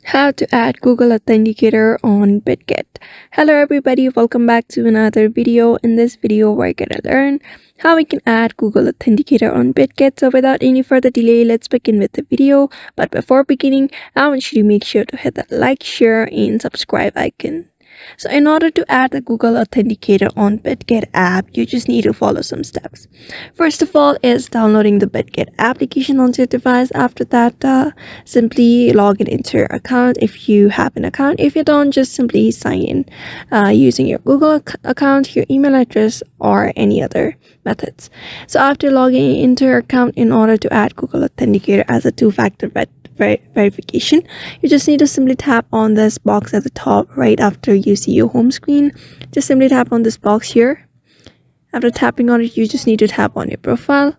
How to add Google Authenticator on Bidget. Hello everybody, welcome back to another video. In this video, we're gonna learn how we can add Google Authenticator on Bidget. So without any further delay, let's begin with the video. But before beginning, I want you to make sure to hit that like, share, and subscribe icon. So in order to add the Google Authenticator on Bidget app, you just need to follow some steps. First of all is downloading the Bidget application onto your device. After that, simply log in into your account if you have an account. If you don't, just simply sign in using your Google account, your email address, or any other methods. So after logging into your account, in order to add Google Authenticator as a two-factor verification, you just need to simply tap on this box at the top right after you see your home screen. Just simply tap on this box here. After tapping on it, you just need to tap on your profile,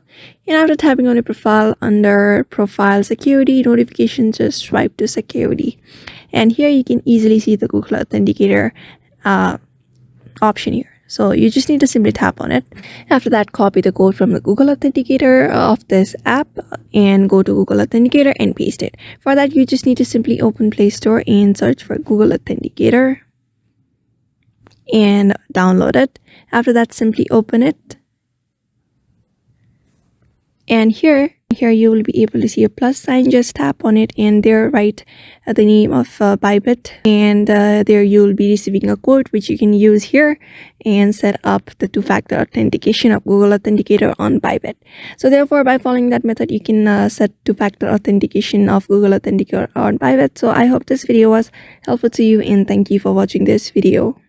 and after tapping on your profile, under profile security notification, just swipe to security, and here you can easily see the Google Authenticator option here. So you just need to simply tap on it. After that, copy the code from the Google Authenticator of this app and go to Google Authenticator and paste it. For that, you just need to simply open Play Store and search for Google Authenticator and download it. After that, simply open it. And here you will be able to see a plus sign. Just tap on it and there write the name of Bidget, and there you will be receiving a code which you can use here and set up the two-factor authentication of Google Authenticator on Bidget. So therefore, by following that method, you can set two-factor authentication of Google Authenticator on Bidget. So I hope this video was helpful to you, and thank you for watching this video.